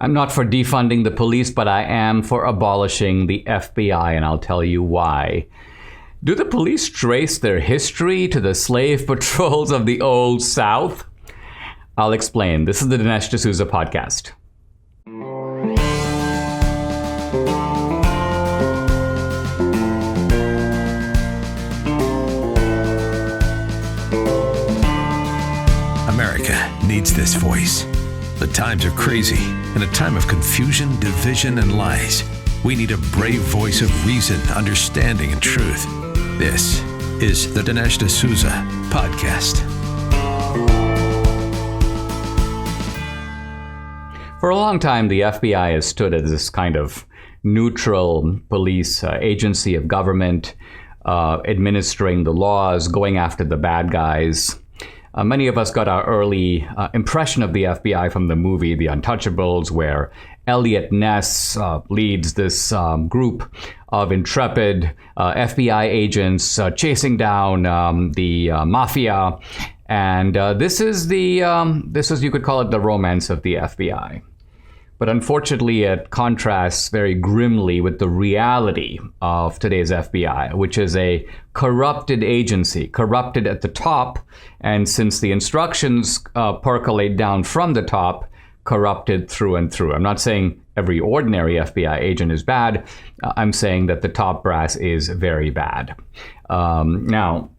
I'm not for defunding the police, but I am for abolishing the FBI, and I'll tell you why. Do the police trace their history to the slave patrols of the Old South? I'll explain. This is the Dinesh D'Souza podcast. America needs this voice. The times are crazy. In a time of confusion, division, and lies, we need a brave voice of reason, understanding, and truth. This is the Dinesh D'Souza podcast. For a long time, the FBI has stood as this kind of neutral police agency of government, administering the laws, going after the bad guys. Many of us got our early impression of the FBI from the movie The Untouchables, where Eliot Ness leads this group of intrepid FBI agents chasing down the mafia. And this is, you could call it the romance of the FBI. But unfortunately, it contrasts very grimly with the reality of today's FBI, which is a corrupted agency, corrupted at the top, and since the instructions percolate down from the top, corrupted through and through. I'm not saying every ordinary FBI agent is bad. I'm saying that the top brass is very bad. Now,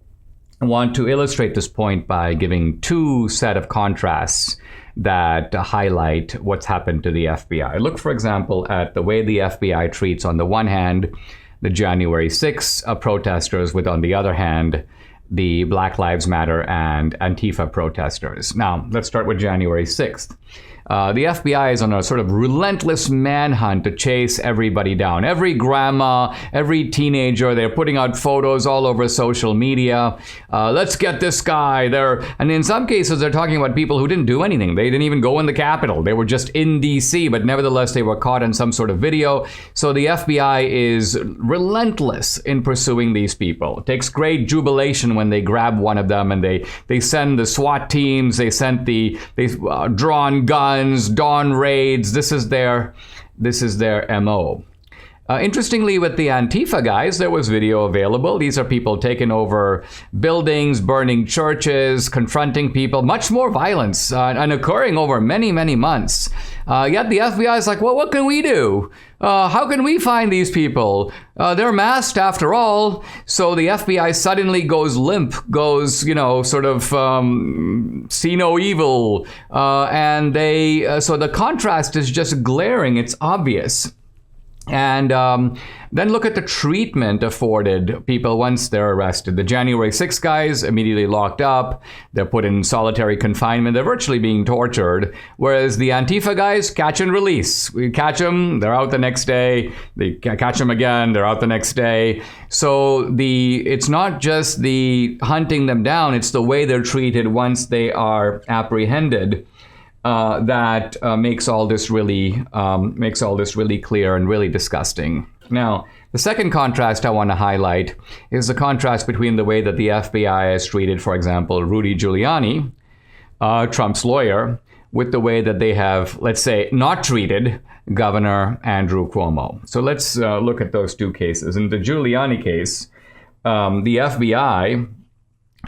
I want to illustrate this point by giving two set of contrasts that highlight what's happened to the FBI. Look, for example, at the way the FBI treats, on the one hand, the January 6th protesters, with, on the other hand, the Black Lives Matter and Antifa protesters. Now, let's start with January 6th. The FBI is on a sort of relentless manhunt to chase everybody down. Every grandma, every teenager, they're putting out photos all over social media. Let's get this guy. And in some cases, they're talking about people who didn't do anything. They didn't even go in the Capitol. They were just in D.C., but nevertheless, they were caught in some sort of video. So the FBI is relentless in pursuing these people. It takes great jubilation when they grab one of them, and they send the SWAT teams, they sent the drawn guns, dawn raids. This is their MO. Interestingly, with the Antifa guys, there was video available. These are people taking over buildings, burning churches, confronting people, much more violence, and occurring over many, many months. Yet the FBI is like, well, what can we do? How can we find these people? They're masked after all. So the FBI suddenly goes limp, goes, sort of see no evil. And so the contrast is just glaring. It's obvious. And then look at the treatment afforded people once they're arrested. The January 6th guys immediately locked up. They're put in solitary confinement. They're virtually being tortured. Whereas the Antifa guys, catch and release. We catch them, they're out the next day. They catch them again, they're out the next day. So it's not just the hunting them down, it's the way they're treated once they are apprehended. That makes all this really clear and really disgusting. Now, the second contrast I want to highlight is the contrast between the way that the FBI has treated, for example, Rudy Giuliani, Trump's lawyer, with the way that they have, let's say, not treated Governor Andrew Cuomo. So let's look at those two cases. In the Giuliani case, the FBI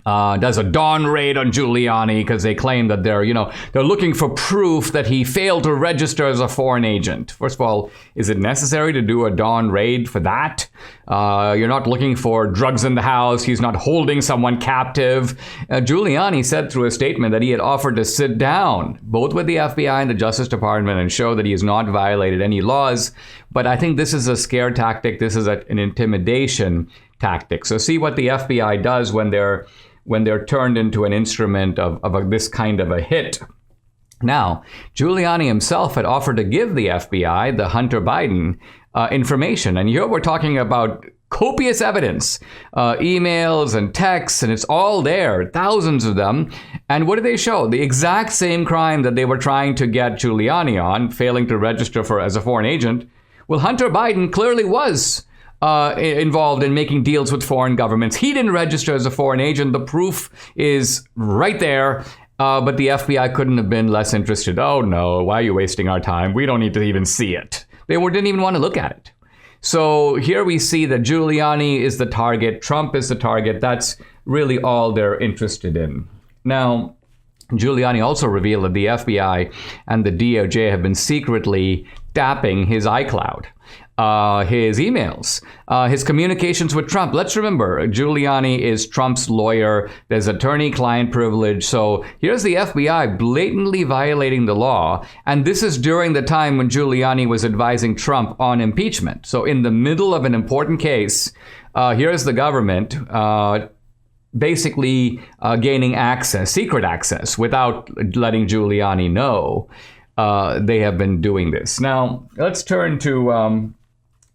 does a dawn raid on Giuliani because they claim that they're looking for proof that he failed to register as a foreign agent. First of all, is it necessary to do a dawn raid for that? You're not looking for drugs in the house. He's not holding someone captive. Giuliani said through a statement that he had offered to sit down, both with the FBI and the Justice Department, and show that he has not violated any laws. But I think this is a scare tactic. This is an intimidation tactic. So see what the FBI does when they're turned into an instrument of this kind of a hit. Now, Giuliani himself had offered to give the FBI the Hunter Biden information. And here we're talking about copious evidence, emails and texts, and it's all there, thousands of them. And what do they show? The exact same crime that they were trying to get Giuliani on, failing to register as a foreign agent. Well, Hunter Biden clearly was involved in making deals with foreign governments. He didn't register as a foreign agent. The proof is right there. But the FBI couldn't have been less interested. Oh, no, why are you wasting our time? We don't need to even see it. They didn't even want to look at it. So here we see that Giuliani is the target. Trump is the target. That's really all they're interested in. Now, Giuliani also revealed that the FBI and the DOJ have been secretly tapping his iCloud, his emails, his communications with Trump. Let's remember, Giuliani is Trump's lawyer. There's attorney-client privilege. So here's the FBI blatantly violating the law. And this is during the time when Giuliani was advising Trump on impeachment. So in the middle of an important case, here's the government basically gaining access, secret access, without letting Giuliani know. They have been doing this. Now, let's turn to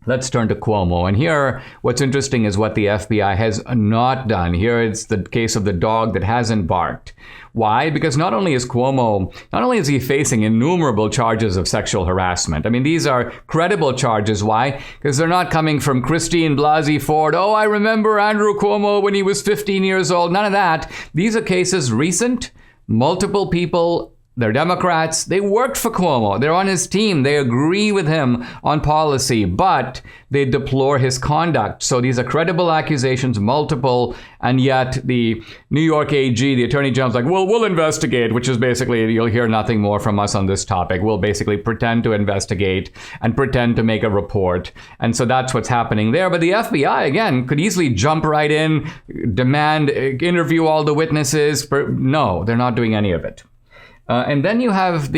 Cuomo. And here, what's interesting is what the FBI has not done. Here it's the case of the dog that hasn't barked. Why? Because not only is he facing innumerable charges of sexual harassment. I mean, these are credible charges. Why? Because they're not coming from Christine Blasey Ford. Oh, I remember Andrew Cuomo when he was 15 years old. None of that. These are cases recent, multiple people. They're Democrats. They worked for Cuomo. They're on his team. They agree with him on policy, but they deplore his conduct. So these are credible accusations, multiple, and yet the New York AG, the Attorney General's like, well, we'll investigate, which is basically, you'll hear nothing more from us on this topic. We'll basically pretend to investigate and pretend to make a report. And so that's what's happening there. But the FBI, again, could easily jump right in, demand, interview all the witnesses. No, they're not doing any of it. And then you have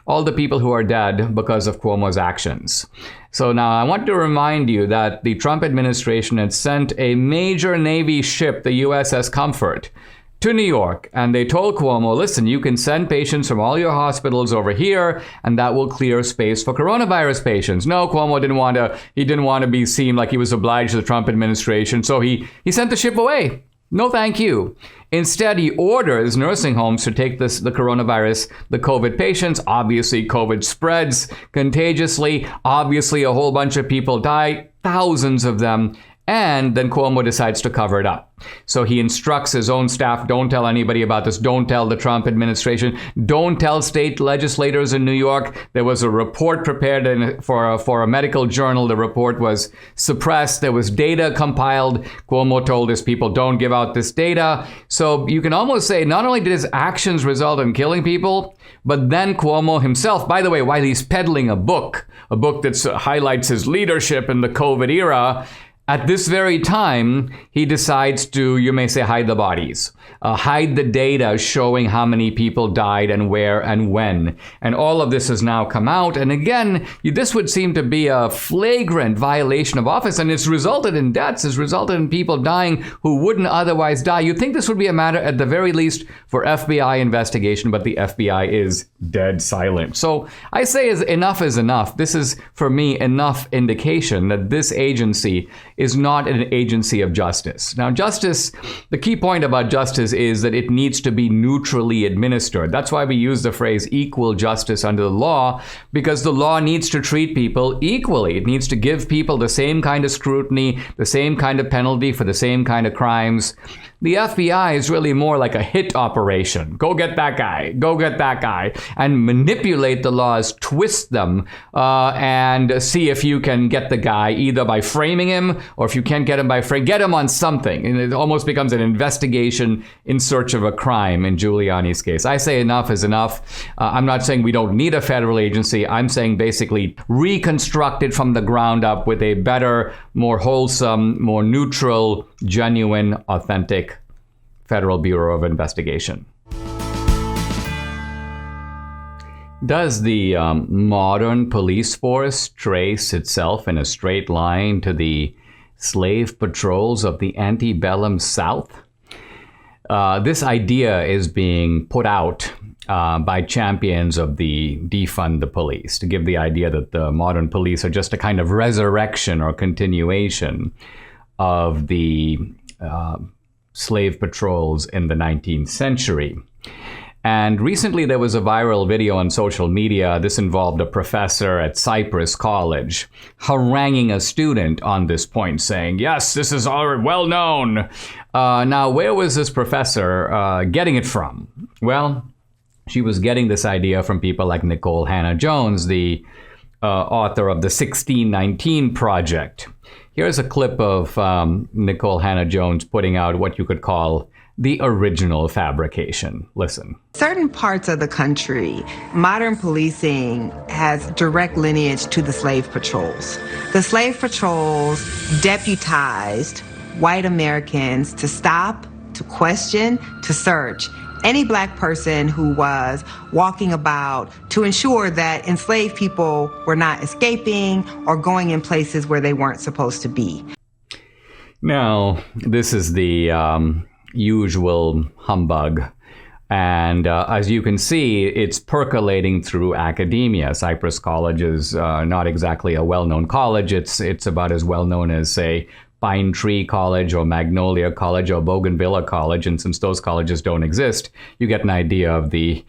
all the people who are dead because of Cuomo's actions. So now I want to remind you that the Trump administration had sent a major Navy ship, the USS Comfort, to New York. And they told Cuomo, listen, you can send patients from all your hospitals over here, and that will clear space for coronavirus patients. No, Cuomo didn't want to be seen like he was obliged to the Trump administration. So he sent the ship away. No, thank you. Instead, he orders nursing homes to take the coronavirus, the COVID patients. Obviously, COVID spreads contagiously. Obviously, a whole bunch of people die, thousands of them. And then Cuomo decides to cover it up. So he instructs his own staff, don't tell anybody about this. Don't tell the Trump administration. Don't tell state legislators in New York. There was a report prepared for a medical journal. The report was suppressed. There was data compiled. Cuomo told his people, don't give out this data. So you can almost say not only did his actions result in killing people, but then Cuomo himself, by the way, while he's peddling a book that highlights his leadership in the COVID era, at this very time, he decides to, you may say, hide the bodies, hide the data showing how many people died and where and when. And all of this has now come out. And again, this would seem to be a flagrant violation of office. And it's resulted in deaths. It's resulted in people dying who wouldn't otherwise die. You'd think this would be a matter, at the very least, for FBI investigation. But the FBI is dead silent. So I say enough is enough. This is, for me, enough indication that this agency is not an agency of justice. Now, justice, the key point about justice is that it needs to be neutrally administered. That's why we use the phrase equal justice under the law, because the law needs to treat people equally. It needs to give people the same kind of scrutiny, the same kind of penalty for the same kind of crimes. The FBI is really more like a hit operation. Go get that guy, and manipulate the laws, twist them, and see if you can get the guy either by framing him, or if you can't get him by frame, get him on something. And it almost becomes an investigation in search of a crime in Giuliani's case. I say enough is enough. I'm not saying we don't need a federal agency. I'm saying basically reconstruct it from the ground up with a better, more wholesome, more neutral, genuine, authentic Federal Bureau of Investigation. Does the modern police force trace itself in a straight line to the slave patrols of the antebellum South? This idea is being put out by champions of the defund the police, to give the idea that the modern police are just a kind of resurrection or continuation of the slave patrols in the 19th century. And recently there was a viral video on social media. This involved a professor at Cypress College haranguing a student on this point, saying, yes, this is already well known. Now, where was this professor getting it from? Well, she was getting this idea from people like Nikkole Hannah-Jones, the author of the 1619 Project. Here's a clip of Nikkole Hannah-Jones putting out what you could call the original fabrication. Listen. Certain parts of the country, modern policing has direct lineage to the slave patrols. The slave patrols deputized white Americans to stop, to question, to search any black person who was walking about to ensure that enslaved people were not escaping or going in places where they weren't supposed to be. Now, this is the usual humbug. And as you can see, it's percolating through academia. Cypress College is not exactly a well-known college. It's about as well-known as, say, Pine Tree College or Magnolia College or Bougainvillea College. And since those colleges don't exist, you get an idea of the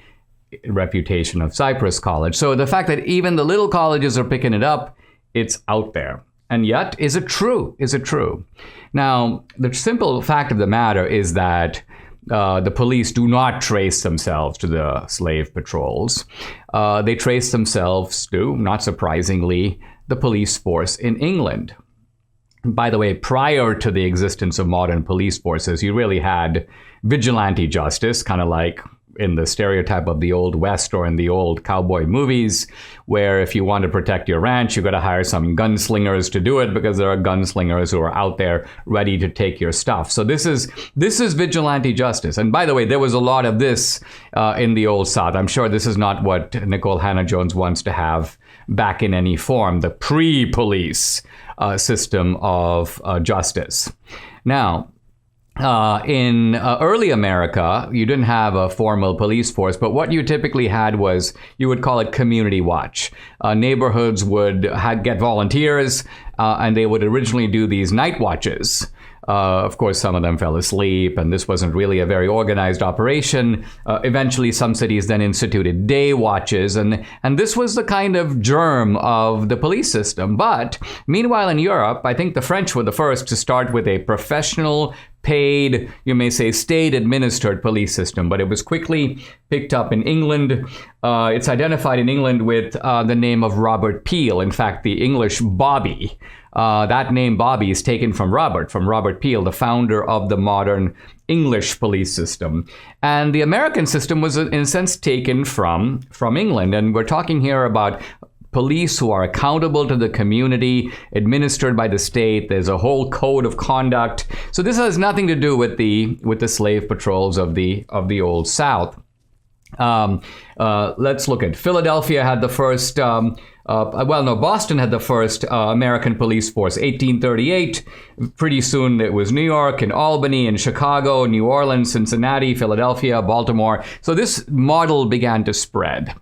reputation of Cypress College. So the fact that even the little colleges are picking it up, it's out there. And yet, is it true? Is it true? Now, the simple fact of the matter is that the police do not trace themselves to the slave patrols. They trace themselves to, not surprisingly, the police force in England. By the way, prior to the existence of modern police forces, you really had vigilante justice, kind of like in the stereotype of the Old West or in the old cowboy movies, where if you want to protect your ranch, you got to hire some gunslingers to do it because there are gunslingers who are out there ready to take your stuff. So this is vigilante justice. And by the way, there was a lot of this in the Old South. I'm sure this is not what Nikkole Hannah-Jones wants to have back in any form, the pre-police system of justice. Now, in early America, you didn't have a formal police force, but what you typically had was, you would call it community watch. Neighborhoods would get volunteers, and they would originally do these night watches. Of course, some of them fell asleep, and this wasn't really a very organized operation. Eventually, some cities then instituted day watches, and this was the kind of germ of the police system. But meanwhile, in Europe, I think the French were the first to start with a professional, paid, you may say, state-administered police system, but it was quickly picked up in England. It's identified in England with the name of Robert Peel. In fact, the English Bobby. That name Bobby is taken from Robert Peel, the founder of the modern English police system. And the American system was, in a sense, taken from England. And we're talking here about police who are accountable to the community, administered by the state. There's a whole code of conduct. So this has nothing to do with the slave patrols of the Old South. Let's look at Philadelphia had the first. Boston had the first American police force, 1838. Pretty soon it was New York and Albany and Chicago, New Orleans, Cincinnati, Philadelphia, Baltimore. So this model began to spread.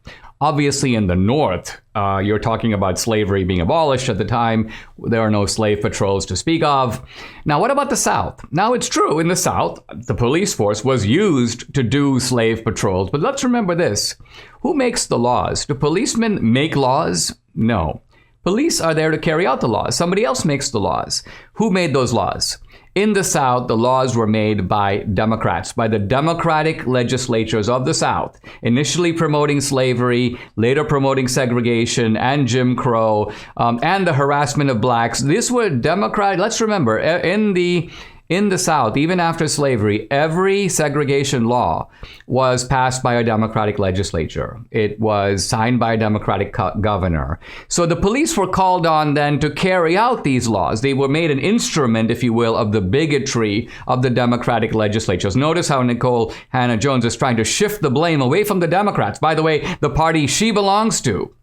Obviously, in the North, you're talking about slavery being abolished at the time. There are no slave patrols to speak of. Now, what about the South? Now, it's true, in the South, the police force was used to do slave patrols. But let's remember this. Who makes the laws? Do policemen make laws? No. Police are there to carry out the laws. Somebody else makes the laws. Who made those laws? In the South, the laws were made by Democrats, by the Democratic legislatures of the South, initially promoting slavery, later promoting segregation and Jim Crow, and the harassment of blacks. These were Democratic. Let's remember, in the South, even after slavery, every segregation law was passed by a Democratic legislature. It was signed by a Democratic governor. So the police were called on then to carry out these laws. They were made an instrument, if you will, of the bigotry of the Democratic legislatures. Notice how Nikkole Hannah-Jones is trying to shift the blame away from the Democrats, by the way, the party she belongs to,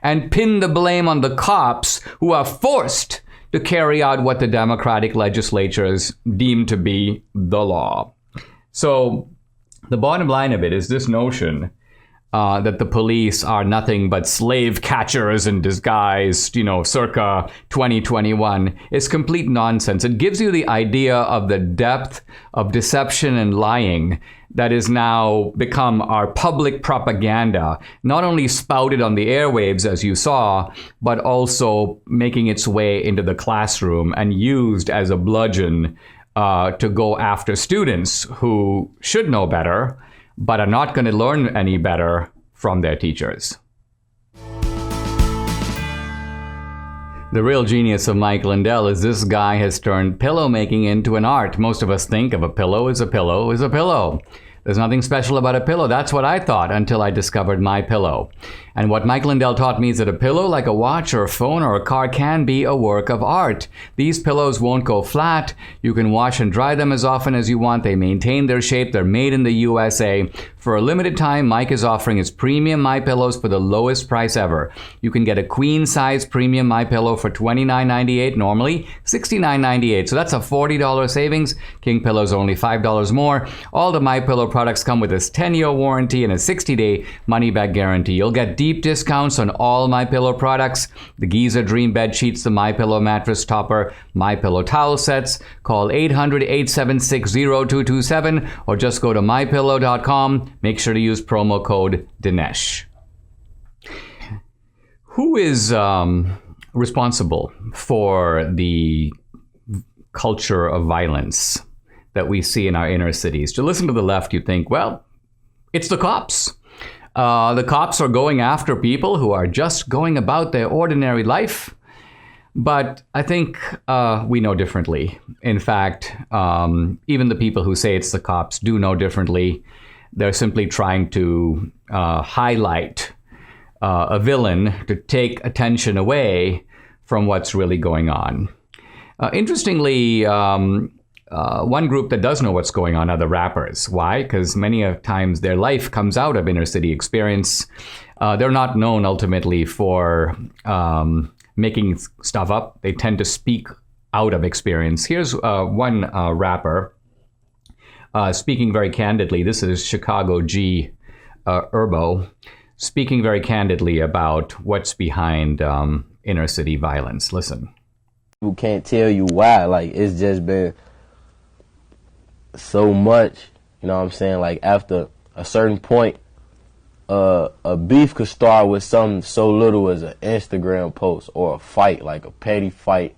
and pin the blame on the cops who are forced to carry out what the Democratic legislatures deem to be the law. So the bottom line of it is this notion that the police are nothing but slave catchers in disguise, circa 2021, is complete nonsense. It gives you the idea of the depth of deception and lying that is now become our public propaganda, not only spouted on the airwaves, as you saw, but also making its way into the classroom and used as a bludgeon to go after students who should know better, but are not going to learn any better from their teachers. The real genius of Mike Lindell is this guy has turned pillow making into an art. Most of us think of a pillow as a pillow is a pillow. There's nothing special about a pillow. That's what I thought until I discovered My Pillow. And what Mike Lindell taught me is that a pillow, like a watch or a phone or a car, can be a work of art. These pillows won't go flat. You can wash and dry them as often as you want. They maintain their shape. They're made in the USA. For a limited time, Mike is offering his premium My Pillows for the lowest price ever. You can get a queen-size premium My Pillow for $29.98, normally $69.98. So that's a $40 savings. King Pillows only $5 more. All the My Pillow products come with a 10-year warranty and a 60-day money-back guarantee. You'll get deep discounts on all My Pillow products: the Giza Dream Bed Sheets, the My Pillow mattress topper, My Pillow towel sets. Call 800-876-0227 or just go to mypillow.com. Make sure to use promo code Dinesh. Who is responsible for the culture of violence that we see in our inner cities? To listen to the left, you think, well, it's the cops. The cops are going after people who are just going about their ordinary life. But I think we know differently. In fact, even the people who say it's the cops do know differently. They're simply trying to highlight a villain to take attention away from what's really going on. Interestingly, one group that does know what's going on are the rappers. Why? Because many times their life comes out of inner city experience. They're not known ultimately for making stuff up. They tend to speak out of experience. Here's one rapper speaking very candidly. This is Chicago G. Urbo, speaking very candidly about what's behind inner city violence. Listen. People can't tell you why. Like, it's just been so much, you know what I'm saying? Like, after a certain point, a beef could start with something so little as an Instagram post or a fight, like a petty fight.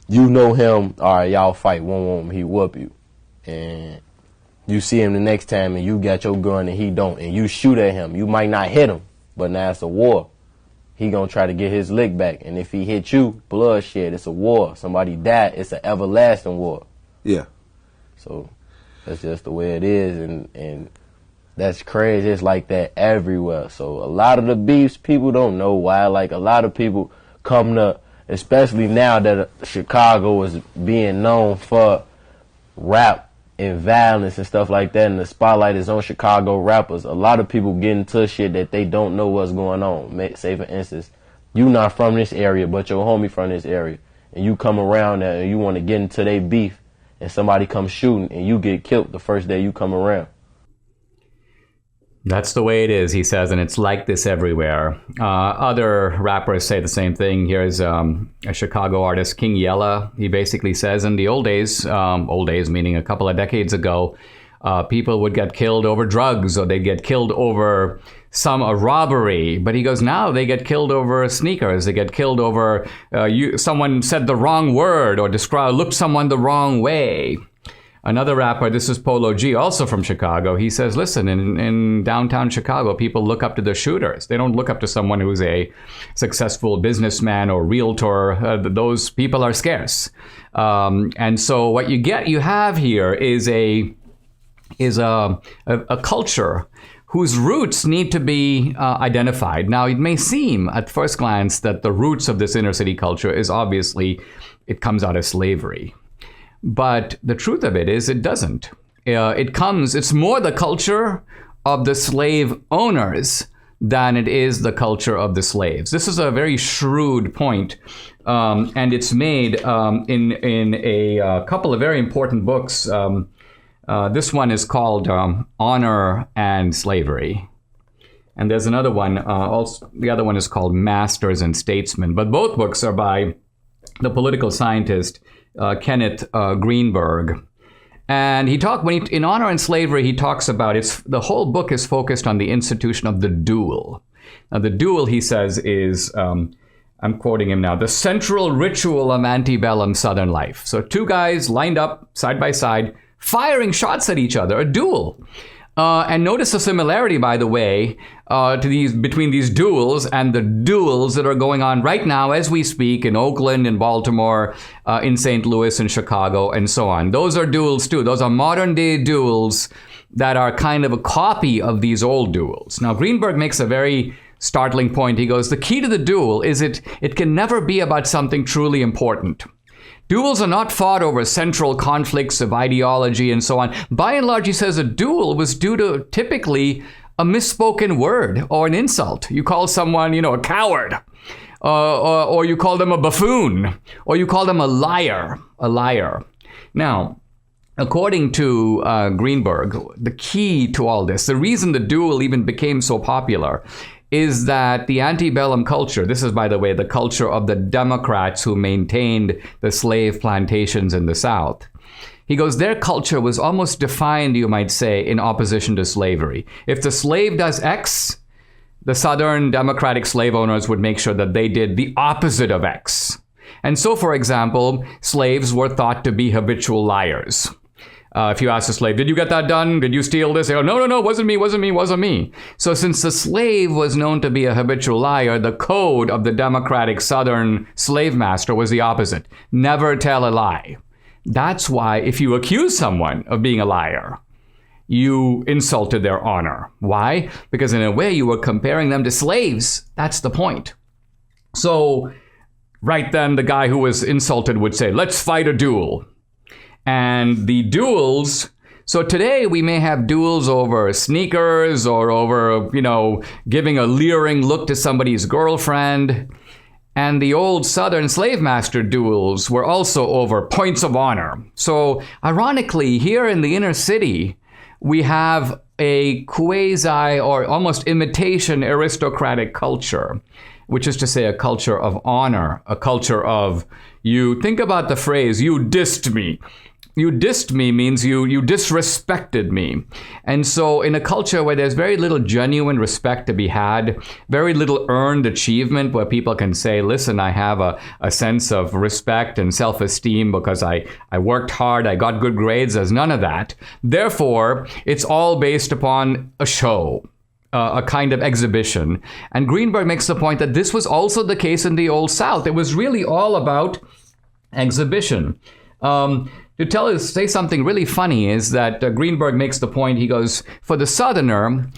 You know him, all right, y'all fight, one, he whoop you. And you see him the next time and you got your gun and he don't, and you shoot at him. You might not hit him, but now it's a war. He gonna try to get his lick back, and if he hit you, bloodshed, it's a war. Somebody died, it's an everlasting war. Yeah. So that's just the way it is, and that's crazy. It's like that everywhere. So a lot of the beefs, people don't know why. Like, a lot of people come to, especially now that Chicago is being known for rap and violence and stuff like that, and the spotlight is on Chicago rappers. A lot of people get into shit that they don't know what's going on. Say, for instance, you not from this area, but your homie from this area, and you come around there and you want to get into their beef, and somebody comes shooting and you get killed the first day you come around. That's the way it is, he says, and it's like this everywhere. Other rappers say the same thing. Here's a Chicago artist, King Yella. He basically says in the old days meaning a couple of decades ago, people would get killed over drugs, or they'd get killed over a robbery. But he goes, now they get killed over sneakers. They get killed over someone said the wrong word or looked someone the wrong way. Another rapper, this is Polo G, also from Chicago. He says, listen, in downtown Chicago, people look up to the shooters. They don't look up to someone who's a successful businessman or realtor. Those people are scarce. And so what you have here is a culture whose roots need to be identified. Now, it may seem at first glance that the roots of this inner city culture is obviously, it comes out of slavery. But the truth of it is it doesn't. It's more the culture of the slave owners than it is the culture of the slaves. This is a very shrewd point, and it's made in a couple of very important books. This one is called Honor and Slavery. And there's another one, the other one is called Masters and Statesmen. But both books are by the political scientist Kenneth Greenberg. And in Honor and Slavery, he talks about the whole book is focused on the institution of the duel. Now, the duel, he says, is I'm quoting him now, the central ritual of antebellum Southern life. So two guys lined up side by side, firing shots at each other, a duel. And notice the similarity, by the way, between these duels and the duels that are going on right now as we speak in Oakland, in Baltimore, in St. Louis, in Chicago, and so on. Those are duels too. Those are modern day duels that are kind of a copy of these old duels. Now, Greenberg makes a very startling point. He goes, the key to the duel is it can never be about something truly important. Duels are not fought over central conflicts of ideology and so on. By and large, he says a duel was due to typically a misspoken word or an insult. You call someone, a coward, or you call them a buffoon, or you call them a liar. Now, according to Greenberg, the key to all this, the reason the duel even became so popular, is that the antebellum culture, this is, by the way, the culture of the Democrats who maintained the slave plantations in the South. He goes, their culture was almost defined, you might say, in opposition to slavery. If the slave does X, the Southern Democratic slave owners would make sure that they did the opposite of X. And so, for example, slaves were thought to be habitual liars. If you ask a slave, did you get that done? Did you steal this? They go, no, wasn't me. So since the slave was known to be a habitual liar, the code of the Democratic Southern slave master was the opposite. Never tell a lie. That's why if you accuse someone of being a liar, you insulted their honor. Why? Because in a way you were comparing them to slaves. That's the point. So right then the guy who was insulted would say, let's fight a duel. And the duels, so today we may have duels over sneakers or over, giving a leering look to somebody's girlfriend. And the old Southern slave master duels were also over points of honor. So ironically, here in the inner city, we have a quasi or almost imitation aristocratic culture, which is to say a culture of honor, a culture of, you think about the phrase, you dissed me. You dissed me means you disrespected me. And so in a culture where there's very little genuine respect to be had, very little earned achievement where people can say, listen, I have a sense of respect and self-esteem because I worked hard, I got good grades, there's none of that. Therefore, it's all based upon a show, a kind of exhibition. And Greenberg makes the point that this was also the case in the Old South. It was really all about exhibition. To say something really funny is that Greenberg makes the point, he goes, for the Southerner,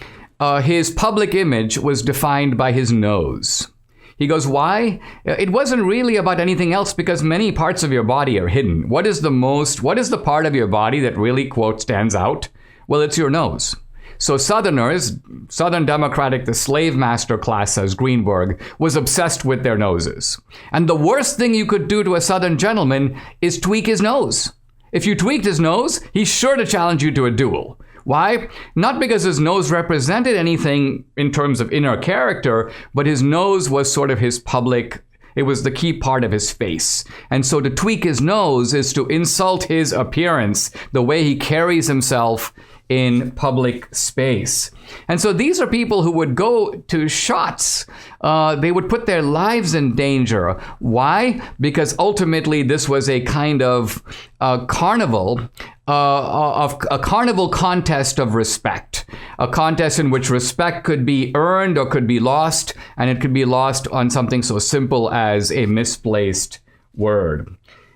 his public image was defined by his nose. He goes, why? It wasn't really about anything else because many parts of your body are hidden. What is the part of your body that really, quote, stands out? Well, it's your nose. So Southerners, Southern Democratic, the slave master class, says Greenberg, was obsessed with their noses. And the worst thing you could do to a Southern gentleman is tweak his nose. If you tweaked his nose, he's sure to challenge you to a duel. Why? Not because his nose represented anything in terms of inner character, but his nose was sort of his public, it was the key part of his face. And so to tweak his nose is to insult his appearance, the way he carries himself in public space. And so these are people who would go to shots. They would put their lives in danger. Why? Because ultimately this was a kind of carnival, a carnival contest of respect, a contest in which respect could be earned or could be lost, and it could be lost on something so simple as a misplaced word.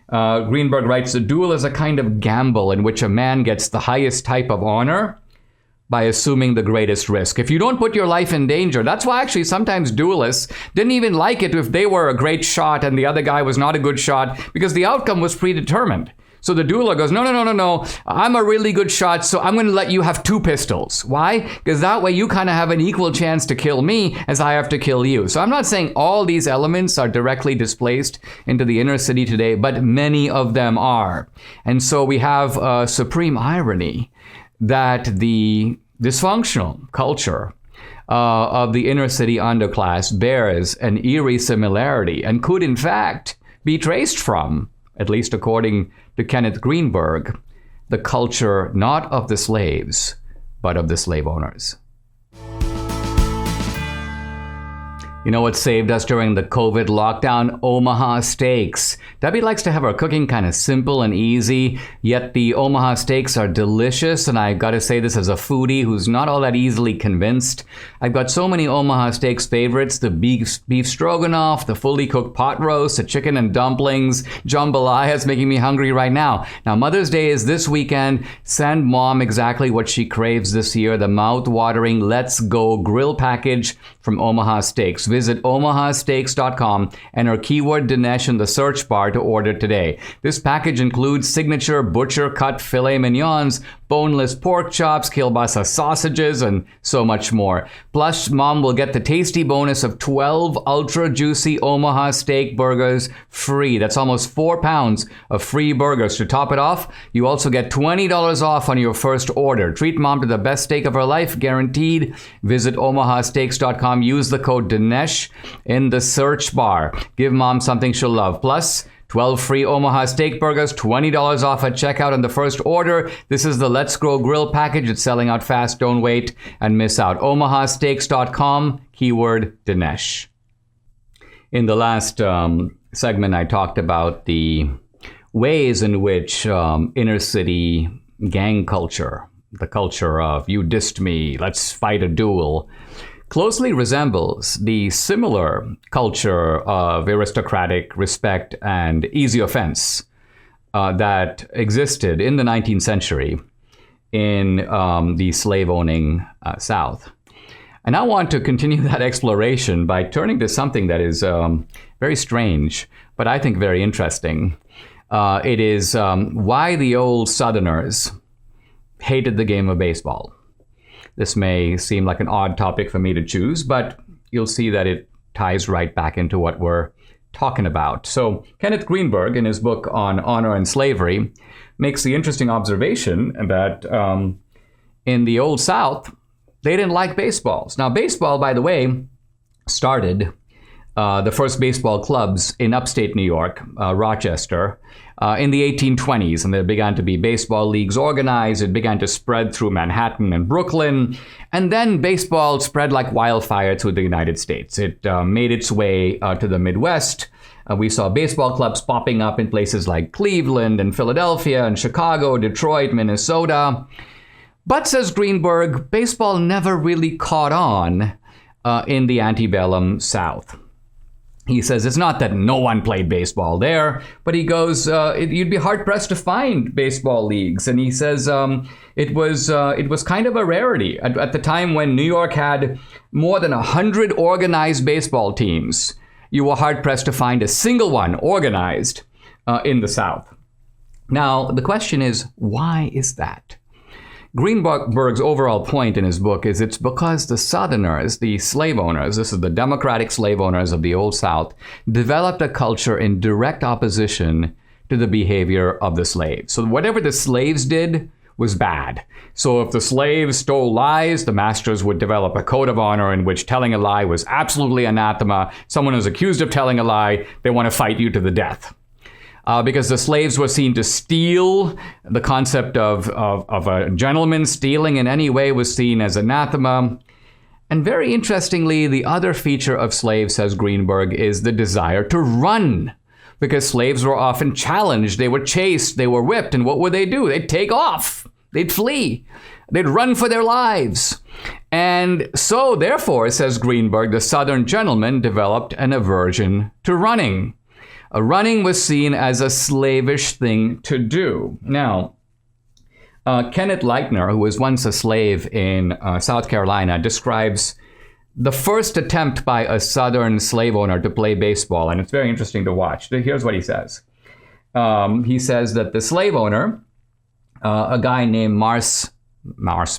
Greenberg writes, the duel is a kind of gamble in which a man gets the highest type of honor by assuming the greatest risk. If you don't put your life in danger, that's why actually sometimes duelists didn't even like it if they were a great shot and the other guy was not a good shot, because the outcome was predetermined. So the dueler goes, no, I'm a really good shot, so I'm going to let you have 2 pistols. Why? Because that way you kind of have an equal chance to kill me as I have to kill you. So I'm not saying all these elements are directly displaced into the inner city today, but many of them are. And so we have a supreme irony that the dysfunctional culture of the inner city underclass bears an eerie similarity and could in fact be traced from, at least according to Kenneth Greenberg, the culture not of the slaves, but of the slave owners. You know what saved us during the COVID lockdown? Omaha steaks. Debbie likes to have her cooking kind of simple and easy, yet the Omaha steaks are delicious, and I gotta say this as a foodie who's not all that easily convinced. I've got so many Omaha steaks favorites: the beef stroganoff, the fully cooked pot roast, the chicken and dumplings, jambalaya. It's making me hungry right now. Now, Mother's Day is this weekend. Send mom exactly what she craves this year: the mouth-watering Let's Go grill package from Omaha Steaks. Visit omahasteaks.com and enter keyword Dinesh in the search bar to order today. This package includes signature butcher-cut filet mignons, boneless pork chops, kielbasa sausages, and so much more. Plus, mom will get the tasty bonus of 12 ultra-juicy Omaha steak burgers free. That's almost 4 pounds of free burgers. To top it off, you also get $20 off on your first order. Treat mom to the best steak of her life, guaranteed. Visit omahasteaks.com. Use the code Dinesh in the search bar. Give mom something she'll love. Plus, 12 free Omaha steak burgers, $20 off at checkout on the first order. This is the Let's Grow Grill package. It's selling out fast. Don't wait and miss out. omahasteaks.com, keyword Dinesh. In the last segment, I talked about the ways in which inner city gang culture, the culture of you dissed me, let's fight a duel, closely resembles the similar culture of aristocratic respect and easy offense that existed in the 19th century in the slave-owning South. And I want to continue that exploration by turning to something that is very strange, but I think very interesting. It is why the old Southerners hated the game of baseball. This may seem like an odd topic for me to choose, but you'll see that it ties right back into what we're talking about. So Kenneth Greenberg, in his book on honor and slavery, makes the interesting observation that in the Old South, they didn't like baseballs. Now, baseball, by the way, started the first baseball clubs in upstate New York, Rochester, in the 1820s, and there began to be baseball leagues organized. It began to spread through Manhattan and Brooklyn, and then baseball spread like wildfire through the United States. It made its way to the Midwest. We saw baseball clubs popping up in places like Cleveland and Philadelphia and Chicago, Detroit, Minnesota. But, says Greenberg, baseball never really caught on in the antebellum South. He says it's not that no one played baseball there, but he goes, you'd be hard-pressed to find baseball leagues. And he says it was kind of a rarity. At the time when New York had more than 100 organized baseball teams, you were hard-pressed to find a single one organized in the South. Now, the question is, why is that? Greenberg's overall point in his book is it's because the Southerners, the slave owners, this is the democratic slave owners of the Old South, developed a culture in direct opposition to the behavior of the slaves. So whatever the slaves did was bad. So if the slaves stole lies, the masters would develop a code of honor in which telling a lie was absolutely anathema. Someone who's accused of telling a lie, they want to fight you to the death. Because the slaves were seen to steal, the concept of a gentleman stealing in any way was seen as anathema. And very interestingly, the other feature of slaves, says Greenberg, is the desire to run. Because slaves were often challenged, they were chased, they were whipped, and what would they do? They'd take off, they'd flee, they'd run for their lives. And so, therefore, says Greenberg, the Southern gentleman developed an aversion to running. Running was seen as a slavish thing to do. Now, Kenneth Leitner, who was once a slave in South Carolina, describes the first attempt by a Southern slave owner to play baseball, and it's very interesting to watch. Here's what he says. He says that the slave owner, a guy named Mars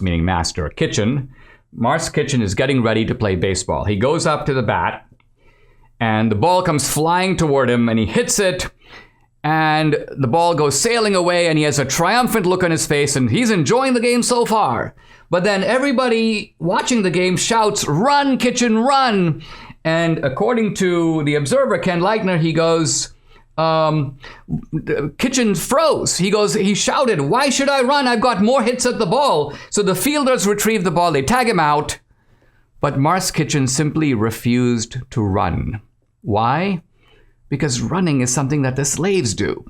meaning master, Kitchen, Mars Kitchen is getting ready to play baseball. He goes up to the bat, and the ball comes flying toward him, and he hits it, and the ball goes sailing away, and he has a triumphant look on his face, and he's enjoying the game so far. But then everybody watching the game shouts, "Run, Kitchen, run!" And according to the observer, Ken Leitner, he goes, Kitchen froze. He shouted, "Why should I run? I've got more hits at the ball." So the fielders retrieve the ball, they tag him out. But Mark's Kitchen simply refused to run. Why? Because running is something that the slaves do.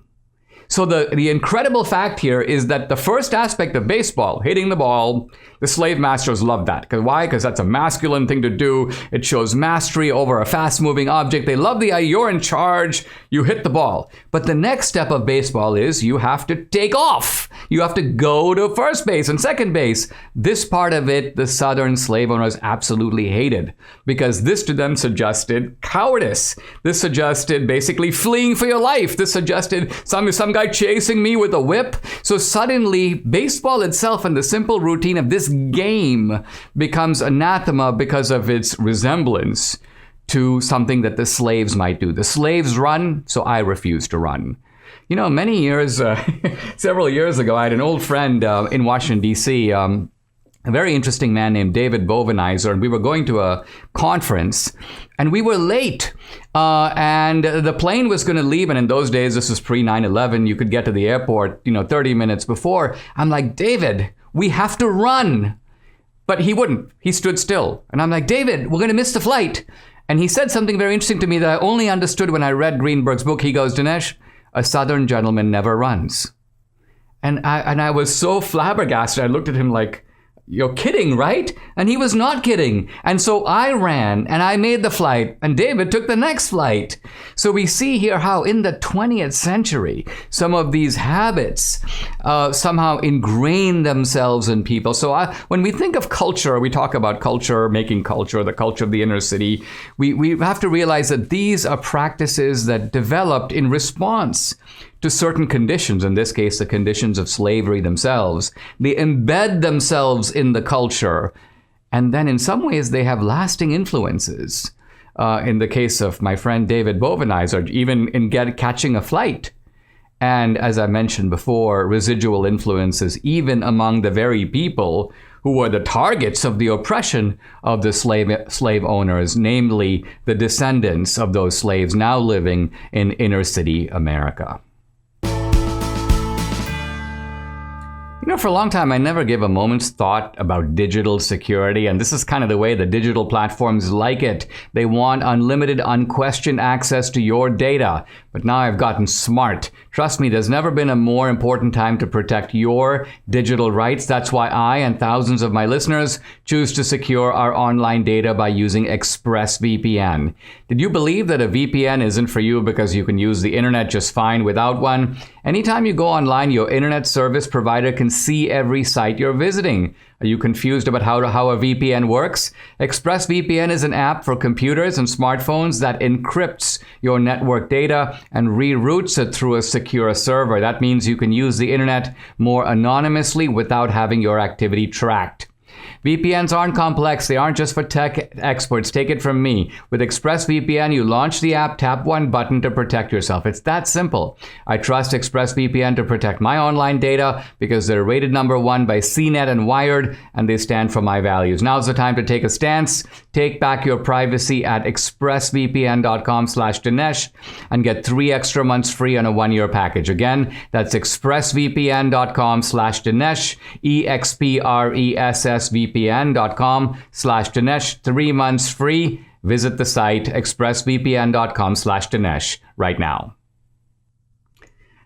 So the incredible fact here is that the first aspect of baseball, hitting the ball, the slave masters love that. Why? Because that's a masculine thing to do. It shows mastery over a fast-moving object. They love the idea you're in charge, you hit the ball. But the next step of baseball is you have to take off. You have to go to first base and second base. This part of it, the Southern slave owners absolutely hated, because this to them suggested cowardice. This suggested basically fleeing for your life. This suggested some guy chasing me with a whip. So suddenly, baseball itself and the simple routine of this game becomes anathema because of its resemblance to something that the slaves might do. The slaves run, so I refuse to run. You know, many years, several years ago, I had an old friend in Washington, D.C., a very interesting man named David Bovenizer, and we were going to a conference, and we were late, and the plane was going to leave, and in those days, this was pre-9/11, you could get to the airport, 30 minutes before. I'm like, David, we have to run. But he wouldn't. He stood still. And I'm like, David, we're going to miss the flight. And he said something very interesting to me that I only understood when I read Greenberg's book. He goes, Dinesh, a Southern gentleman never runs. And I was so flabbergasted. I looked at him like, you're kidding, right? And he was not kidding. And so I ran and I made the flight, and David took the next flight. So we see here how in the 20th century, some of these habits somehow ingrain themselves in people. So when we think of culture, we talk about culture, making culture, the culture of the inner city. We have to realize that these are practices that developed in response to certain conditions, in this case, the conditions of slavery themselves. They embed themselves in the culture, and then in some ways they have lasting influences. In the case of my friend David Bovenizer, even in catching a flight. And as I mentioned before, residual influences even among the very people who were the targets of the oppression of the slave owners, namely the descendants of those slaves now living in inner city America. For a long time, I never gave a moment's thought about digital security, and this is kind of the way the digital platforms like it. They want unlimited, unquestioned access to your data. But now I've gotten smart. Trust me, there's never been a more important time to protect your digital rights. That's why I and thousands of my listeners choose to secure our online data by using ExpressVPN. Did you believe that a VPN isn't for you because you can use the internet just fine without one? Anytime you go online, your internet service provider can see every site you're visiting. Are you confused about how a VPN works? ExpressVPN is an app for computers and smartphones that encrypts your network data and reroutes it through a secure server. That means you can use the internet more anonymously without having your activity tracked. VPNs aren't complex. They aren't just for tech experts. Take it from me. With ExpressVPN, you launch the app, tap one button to protect yourself. It's that simple. I trust ExpressVPN to protect my online data because they're rated number 1 by CNET and Wired, and they stand for my values. Now's the time to take a stance. Take back your privacy at expressvpn.com/Dinesh and get 3 extra months free on a 1-year package. Again, that's expressvpn.com/Dinesh, expressvpn.com/Dinesh, 3 months free. Visit the site expressvpn.com/Dinesh right now.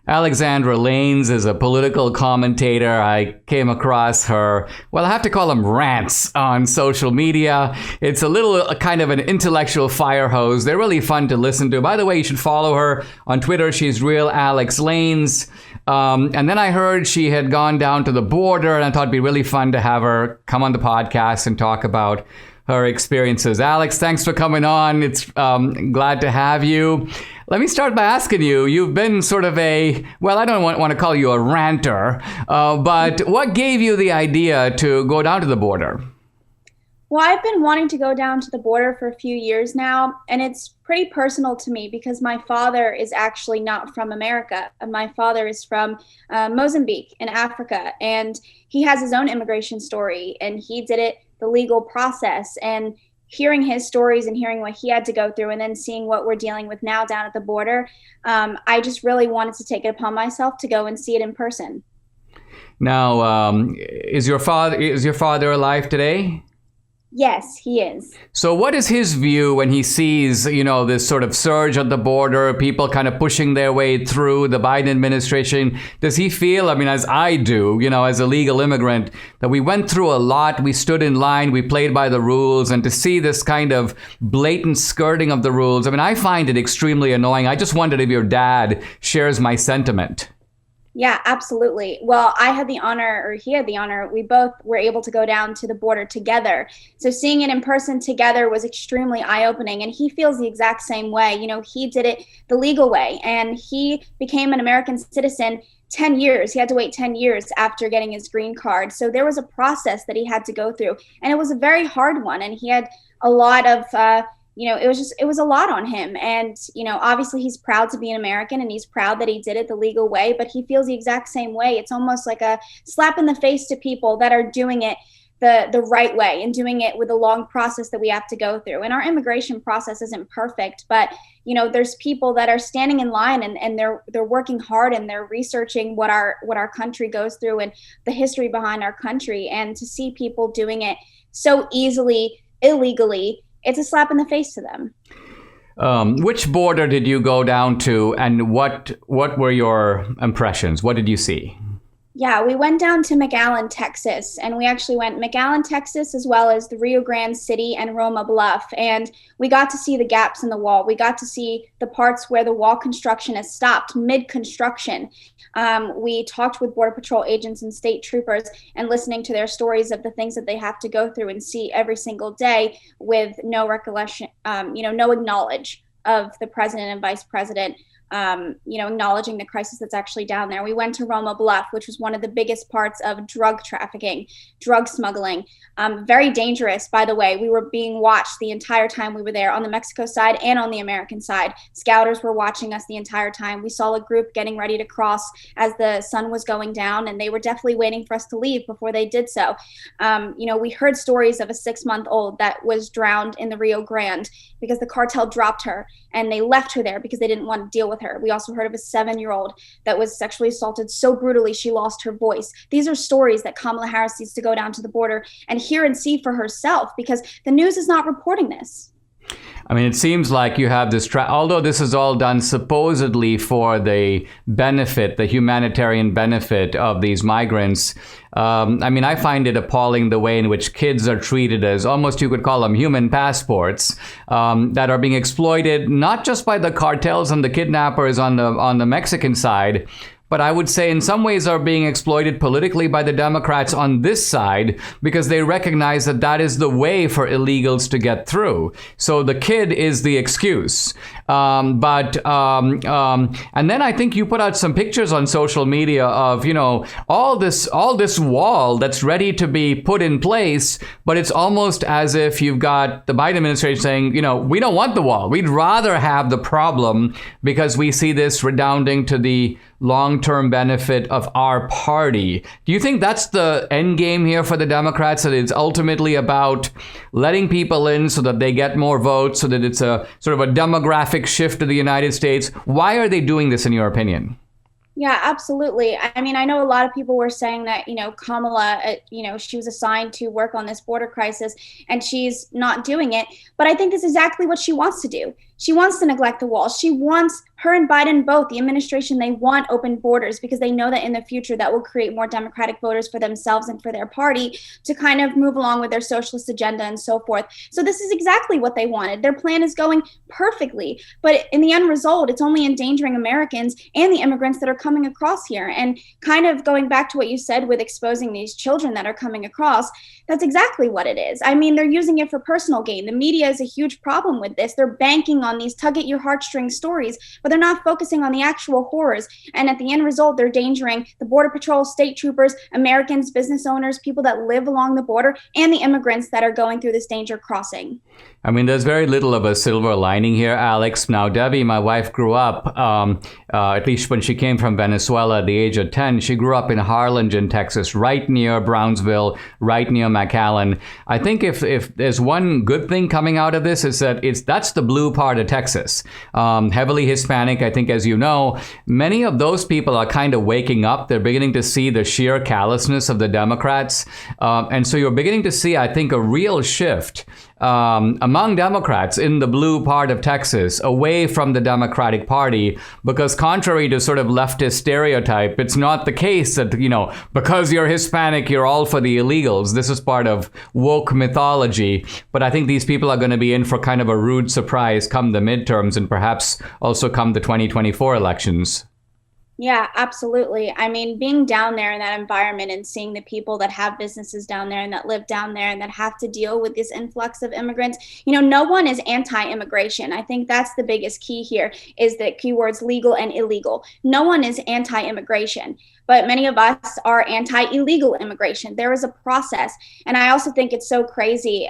Alexandra Lains is a political commentator. I came across her, well, I have to call them rants on social media. It's a little kind of an intellectual fire hose. They're really fun to listen to. By the way, you should follow her on Twitter. She's Real Alex Lains. And then I heard she had gone down to the border, and I thought it'd be really fun to have her come on the podcast and talk about her experiences. Alex, thanks for coming on. It's glad to have you. Let me start by asking you, you've been sort of I don't want to call you a ranter, but what gave you the idea to go down to the border? Well, I've been wanting to go down to the border for a few years now, and it's pretty personal to me because my father is actually not from America. My father is from Mozambique in Africa, and he has his own immigration story, and he did it the legal process. And hearing his stories and hearing what he had to go through and then seeing what we're dealing with now down at the border, I just really wanted to take it upon myself to go and see it in person. Now, is your father alive today? Yes, he is. So what is his view when he sees, this sort of surge at the border, people kind of pushing their way through the Biden administration? Does he feel, as I do, as a legal immigrant, that we went through a lot, we stood in line, we played by the rules, and to see this kind of blatant skirting of the rules, I find it extremely annoying. I just wondered if your dad shares my sentiment. Yeah, absolutely. Well, I had the honor, or he had the honor, we both were able to go down to the border together. So seeing it in person together was extremely eye-opening, and he feels the exact same way. He did it the legal way, and he became an American citizen 10 years. He had to wait 10 years after getting his green card. So there was a process that he had to go through, and it was a very hard one, and he had a lot of it was a lot on him. And, obviously he's proud to be an American, and he's proud that he did it the legal way, but he feels the exact same way. It's almost like a slap in the face to people that are doing it the right way and doing it with a long process that we have to go through. And our immigration process isn't perfect, but, there's people that are standing in line and they're working hard, and they're researching what our country goes through and the history behind our country. And to see people doing it so easily, illegally, it's a slap in the face to them. Which border did you go down to, and what were your impressions? What did you see? Yeah, we went down to McAllen, Texas, and we actually went McAllen, Texas, as well as the Rio Grande City and Roma Bluff. And we got to see the gaps in the wall. We got to see the parts where the wall construction has stopped mid-construction. We talked with Border Patrol agents and state troopers, and listening to their stories of the things that they have to go through and see every single day with no recollection, no acknowledge of the president and vice president. Acknowledging the crisis that's actually down there. We went to Roma Bluff, which was one of the biggest parts of drug trafficking, drug smuggling. Very dangerous, by the way. We were being watched the entire time we were there on the Mexico side and on the American side. Scouters were watching us the entire time. We saw a group getting ready to cross as the sun was going down, and they were definitely waiting for us to leave before they did so. We heard stories of a 6-month-old that was drowned in the Rio Grande because the cartel dropped her, and they left her there because they didn't want to deal with her. We also heard of a 7-year-old that was sexually assaulted so brutally she lost her voice. These are stories that Kamala Harris needs to go down to the border and hear and see for herself, because the news is not reporting this. It seems like you have this, although this is all done supposedly for the benefit, the humanitarian benefit of these migrants. I find it appalling the way in which kids are treated as almost, you could call them human passports, that are being exploited, not just by the cartels and the kidnappers on the Mexican side, but I would say in some ways are being exploited politically by the Democrats on this side, because they recognize that that is the way for illegals to get through. So the kid is the excuse. And then I think you put out some pictures on social media of, all this wall that's ready to be put in place, but it's almost as if you've got the Biden administration saying, we don't want the wall. We'd rather have the problem because we see this redounding to the long-term benefit of our party. Do you think that's the end game here for the Democrats, that it's ultimately about letting people in so that they get more votes, so that it's a sort of a demographic shift to the United States? Why are they doing this, in your opinion? Yeah, absolutely. I know a lot of people were saying that, Kamala, she was assigned to work on this border crisis and she's not doing it. But I think this is exactly what she wants to do. She wants to neglect the wall. She wants, her and Biden both, the administration, they want open borders because they know that in the future that will create more Democratic voters for themselves and for their party to kind of move along with their socialist agenda and so forth. So this is exactly what they wanted. Their plan is going perfectly. But in the end result, it's only endangering Americans and the immigrants that are coming across here. And kind of going back to what you said with exposing these children that are coming across, that's exactly what it is. They're using it for personal gain. The media is a huge problem with this. They're banking on these tug at your heartstrings stories, but they're not focusing on the actual horrors. And at the end result, they're endangering the Border Patrol, state troopers, Americans, business owners, people that live along the border, and the immigrants that are going through this danger crossing. I mean, there's very little of a silver lining here, Alex. Now, Debbie, my wife, grew up, at least when she came from Venezuela at the age of 10, she grew up in Harlingen, Texas, right near Brownsville, right near McAllen. I think if there's one good thing coming out of this, is that that's the blue part of Texas. Heavily Hispanic, I think, as you know, many of those people are kind of waking up. They're beginning to see the sheer callousness of the Democrats. And so you're beginning to see, I think, a real shift among Democrats in the blue part of Texas away from the Democratic Party, because contrary to sort of leftist stereotype, it's not the case that, because you're Hispanic, you're all for the illegals. This is part of woke mythology. But I think these people are going to be in for kind of a rude surprise come the midterms and perhaps also come the 2024 elections. Yeah, absolutely. I mean, being down there in that environment and seeing the people that have businesses down there and that live down there and that have to deal with this influx of immigrants, no one is anti-immigration. I think that's the biggest key here, is the keywords legal and illegal. No one is anti-immigration, but many of us are anti-illegal immigration. There is a process. And I also think it's so crazy.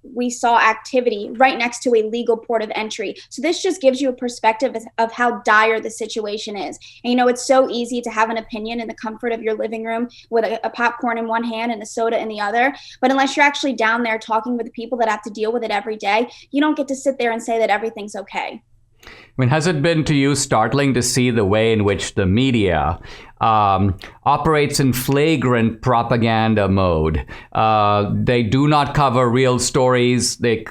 We saw activity right next to a legal port of entry. So this just gives you a perspective of how dire the situation is. And, it's so easy to have an opinion in the comfort of your living room with a popcorn in one hand and a soda in the other. But unless you're actually down there talking with the people that have to deal with it every day, you don't get to sit there and say that everything's okay. I mean, has it been to you startling to see the way in which the media operates in flagrant propaganda mode? They do not cover real stories. They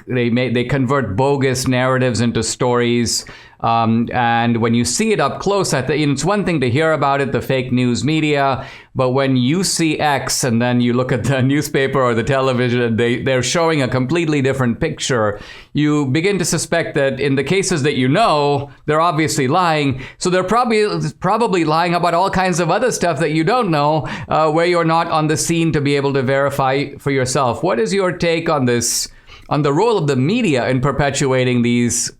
convert bogus narratives into stories. And when you see it up close, it's one thing to hear about it, the fake news media, but when you see X and then you look at the newspaper or the television, they're showing a completely different picture, you begin to suspect that in the cases that they're obviously lying. So they're probably lying about all kinds of other stuff that you don't know, where you're not on the scene to be able to verify for yourself. What is your take on this, on the role of the media in perpetuating these,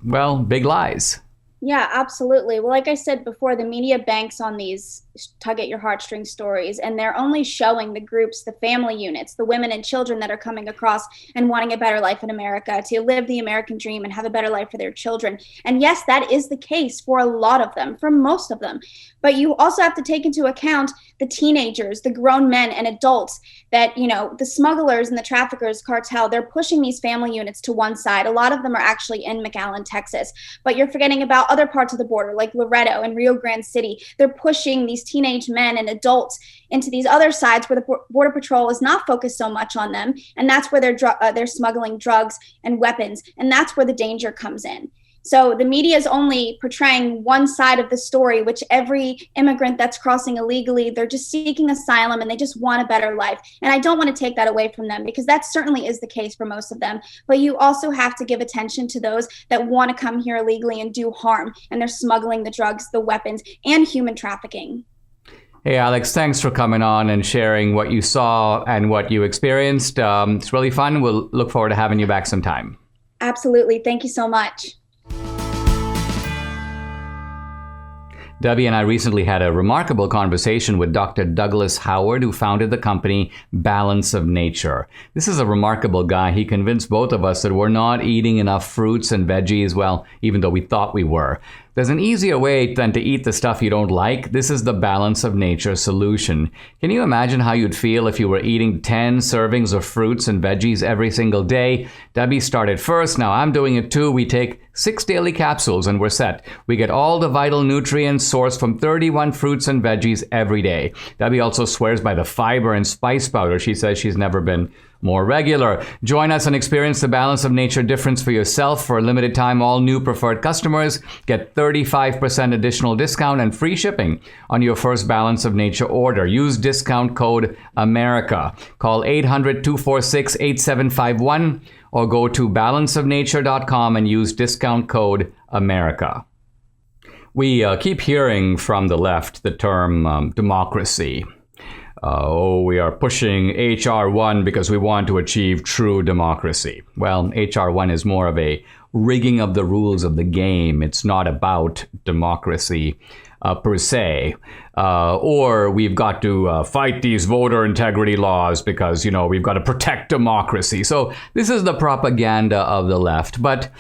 big lies? Yeah, absolutely. Well, like I said before, the media banks on these tug at your heartstrings stories, and they're only showing the groups, the family units, the women and children that are coming across and wanting a better life in America, to live the American dream and have a better life for their children. And yes, that is the case for a lot of them, for most of them. But you also have to take into account the teenagers, the grown men and adults that, the smugglers and the traffickers cartel, they're pushing these family units to one side. A lot of them are actually in McAllen, Texas, but you're forgetting about other parts of the border like Loretto and Rio Grande City. They're pushing these teenage men and adults into these other sides where the Border Patrol is not focused so much on them. And that's where they're smuggling drugs and weapons. And that's where the danger comes in. So the media is only portraying one side of the story, which every immigrant that's crossing illegally, they're just seeking asylum and they just want a better life. And I don't want to take that away from them, because that certainly is the case for most of them. But you also have to give attention to those that want to come here illegally and do harm. And they're smuggling the drugs, the weapons, and human trafficking. Hey, Alex, thanks for coming on and sharing what you saw and what you experienced. It's really fun. We'll look forward to having you back sometime. Absolutely. Thank you so much. Debbie and I recently had a remarkable conversation with Dr. Douglas Howard, who founded the company Balance of Nature. This is a remarkable guy. He convinced both of us that we're not eating enough fruits and veggies, even though we thought we were. There's an easier way than to eat the stuff you don't like. This is the Balance of Nature solution. Can you imagine how you'd feel if you were eating 10 servings of fruits and veggies every single day? Debbie started first. Now I'm doing it too. We take 6 daily capsules and we're set. We get all the vital nutrients sourced from 31 fruits and veggies every day. Debbie also swears by the fiber and spice powder. She says she's never been more regular. Join us and experience the Balance of Nature difference for yourself. For a limited time, all new preferred customers get 35% additional discount and free shipping on your first Balance of Nature order. Use discount code AMERICA. Call 800-246-8751 or go to balanceofnature.com and use discount code AMERICA. We keep hearing from the left the term democracy. We are pushing HR1 because we want to achieve true democracy. Well, HR1 is more of a rigging of the rules of the game. It's not about democracy per se. Or we've got to fight these voter integrity laws because, we've got to protect democracy. So this is the propaganda of the left. But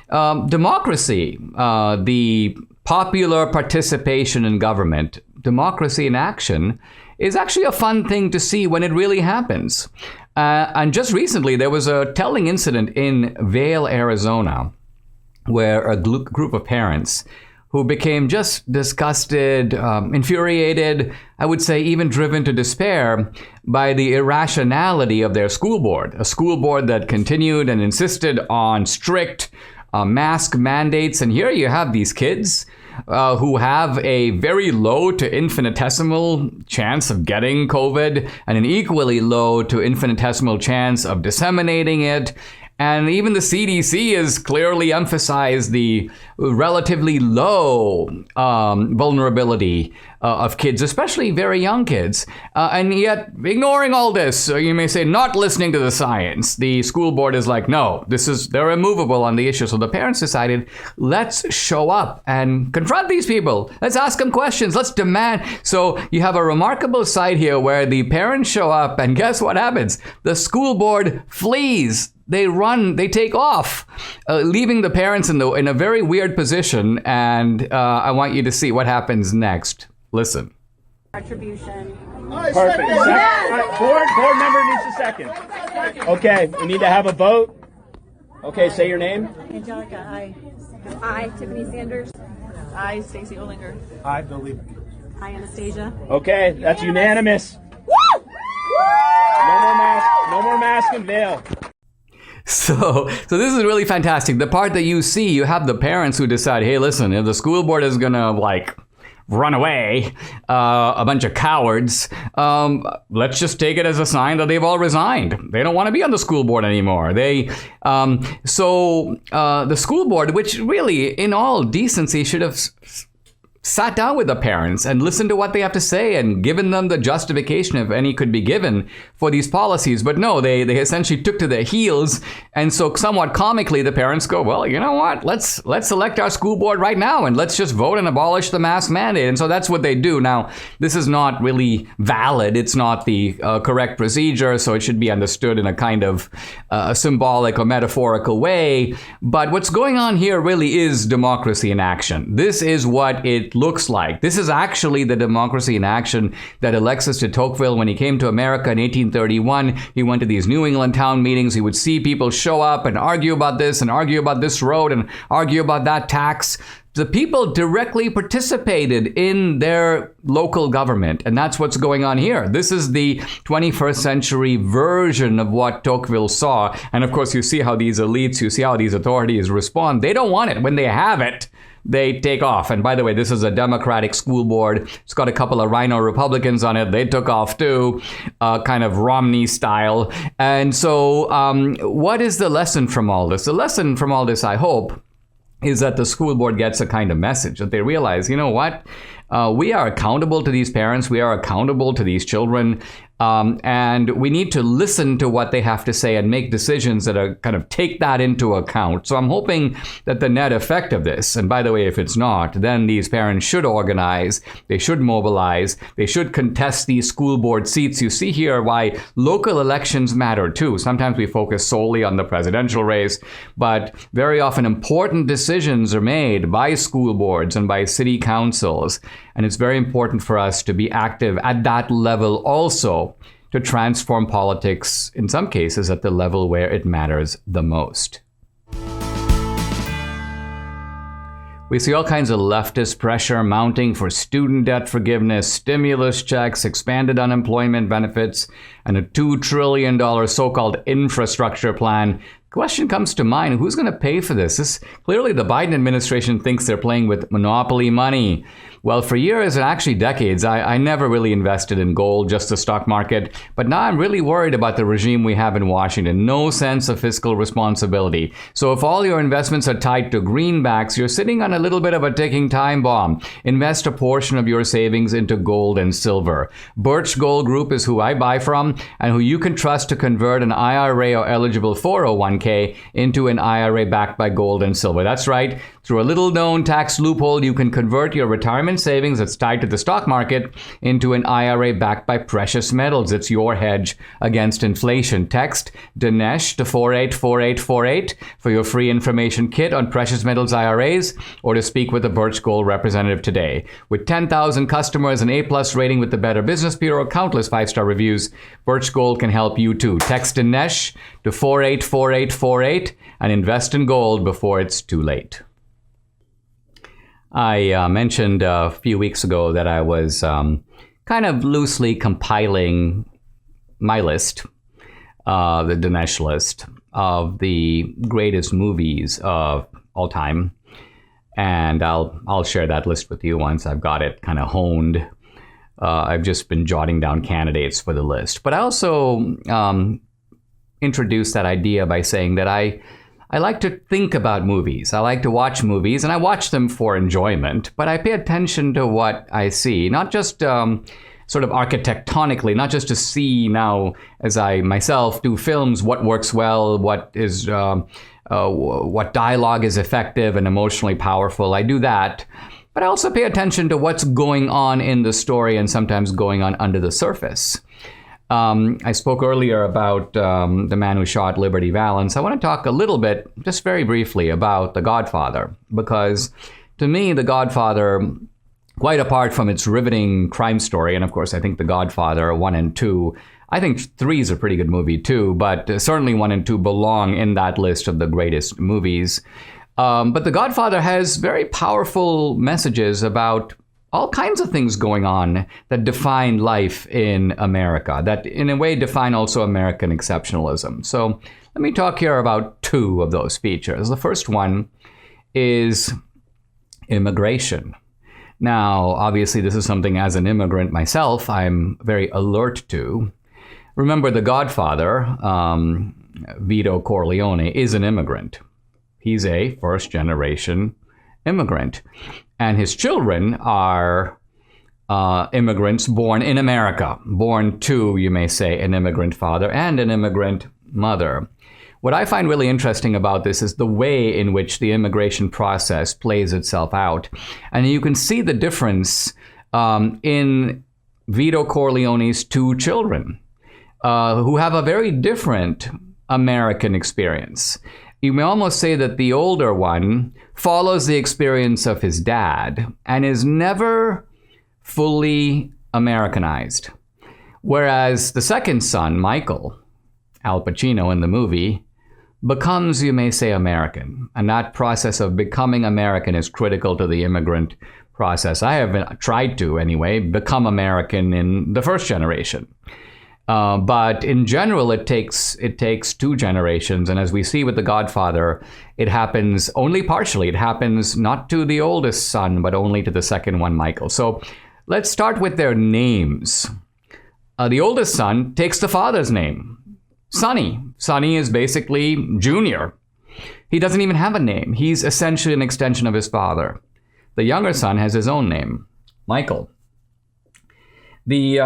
democracy, the popular participation in government, democracy in action, is actually a fun thing to see when it really happens. And just recently, there was a telling incident in Vail, Arizona, where a group of parents who became just disgusted, infuriated, I would say even driven to despair by the irrationality of their school board, a school board that continued and insisted on strict mask mandates. And here you have these kids who have a very low to infinitesimal chance of getting COVID and an equally low to infinitesimal chance of disseminating it. And even the CDC has clearly emphasized the relatively low vulnerability of kids, especially very young kids. And yet, ignoring all this, you may say, not listening to the science, the school board is like, no, they're immovable on the issue. So the parents decided, let's show up and confront these people. Let's ask them questions. Let's demand. So you have a remarkable sight here where the parents show up, and guess what happens? The school board flees. They run, they take off, leaving the parents in a very weird position. And I want you to see what happens next. Listen. Retribution. Perfect. All right, board member needs a second. Okay, we need to have a vote. Okay, say your name. Angelica, aye. Aye. Tiffany Sanders. Aye. Stacy Olinger. Aye, Bill Lieberman. Aye. Anastasia. Okay, that's unanimous. No more mask in Vail. So this is really fantastic. The part that you see, you have the parents who decide, hey, listen, if the school board is going to run away, a bunch of cowards, let's just take it as a sign that they've all resigned. They don't want to be on the school board anymore. The school board, which really, in all decency, should have sat down with the parents and listened to what they have to say and given them the justification, if any could be given, for these policies. But no, they essentially took to their heels. And so somewhat comically, the parents go, well, you know what? Let's elect our school board right now and let's just vote and abolish the mask mandate. And so that's what they do. Now, this is not really valid. It's not the correct procedure. So it should be understood in a kind of symbolic or metaphorical way. But what's going on here really is democracy in action. This is what it looks like. This is actually the democracy in action that Alexis de Tocqueville, when he came to America in 1831, he went to these New England town meetings. He would see people show up and argue about this and argue about this road and argue about that tax. The people directly participated in their local government, and that's what's going on here. This is the 21st century version of what Tocqueville saw. And of course, you see how these elites, you see how these authorities respond. They don't want it. When they have it, they take off. And by the way, this is a Democratic school board. It's got a couple of rhino Republicans on it. They took off too, kind of Romney style. And so what is the lesson from all this? The lesson from all this, I hope, is that the school board gets a kind of message that they realize, you know what? We are accountable to these parents. We are accountable to these children. And we need to listen to what they have to say and make decisions that are kind of take that into account. So I'm hoping that the net effect of this, and by the way, if it's not, then these parents should organize, they should mobilize, they should contest these school board seats. You see here why local elections matter too. Sometimes we focus solely on the presidential race, but very often important decisions are made by school boards and by city councils. And it's very important for us to be active at that level also, to transform politics, in some cases, at the level where it matters the most. We see all kinds of leftist pressure mounting for student debt forgiveness, stimulus checks, expanded unemployment benefits, and a $2 trillion so-called infrastructure plan. Question comes to mind, who's going to pay for this? Clearly the Biden administration thinks they're playing with monopoly money. Well, for years and actually decades, I never really invested in gold, just the stock market. But now I'm really worried about the regime we have in Washington. No sense of fiscal responsibility. So if all your investments are tied to greenbacks, you're sitting on a little bit of a ticking time bomb. Invest a portion of your savings into gold and silver. Birch Gold Group is who I buy from and who you can trust to convert an IRA or eligible 401k 401k into an IRA backed by gold and silver. That's right. Through a little known tax loophole, you can convert your retirement savings that's tied to the stock market into an IRA backed by precious metals. It's your hedge against inflation. Text Dinesh to 484848 for your free information kit on precious metals IRAs, or to speak with a Birch Gold representative today. With 10,000 customers, an A+ rating with the Better Business Bureau, countless 5-star reviews, Birch Gold can help you too. Text Dinesh to 484848 and invest in gold before it's too late. I mentioned a few weeks ago that I was kind of loosely compiling my list, the Dinesh list of the greatest movies of all time. And I'll share that list with you once I've got it kind of honed. I've just been jotting down candidates for the list. But I also introduced that idea by saying that I like to think about movies. I like to watch movies, and I watch them for enjoyment, but I pay attention to what I see, not just sort of architectonically, not just to see now as I myself do films what works well, what dialogue is effective and emotionally powerful. I do that, but I also pay attention to what's going on in the story and sometimes going on under the surface. I spoke earlier about the man who shot Liberty Valance. I want to talk a little bit, just very briefly, about The Godfather, because to me, The Godfather, quite apart from its riveting crime story, and of course, I think The Godfather 1 and 2, I think 3 is a pretty good movie too, but certainly 1 and 2 belong in that list of the greatest movies. But The Godfather has very powerful messages about all kinds of things going on that define life in America, that in a way define also American exceptionalism. So let me talk here about 2 of those features. The first one is immigration. Now, obviously, this is something as an immigrant myself, I'm very alert to. Remember, The Godfather, Vito Corleone, is an immigrant. He's a first-generation immigrant. And his children are immigrants born in America, born to, you may say, an immigrant father and an immigrant mother. What I find really interesting about this is the way in which the immigration process plays itself out. And you can see the difference in Vito Corleone's 2 children, who have a very different American experience. You may almost say that the older one follows the experience of his dad and is never fully Americanized. Whereas the second son, Michael, Al Pacino in the movie, becomes, you may say, American. And that process of becoming American is critical to the immigrant process. I have tried to, anyway, become American in the first generation. But in general, it takes 2 generations. And as we see with The Godfather, it happens only partially. It happens not to the oldest son, but only to the second one, Michael. So let's start with their names. The oldest son takes the father's name, Sonny. Sonny is basically Junior. He doesn't even have a name. He's essentially an extension of his father. The younger son has his own name, Michael. The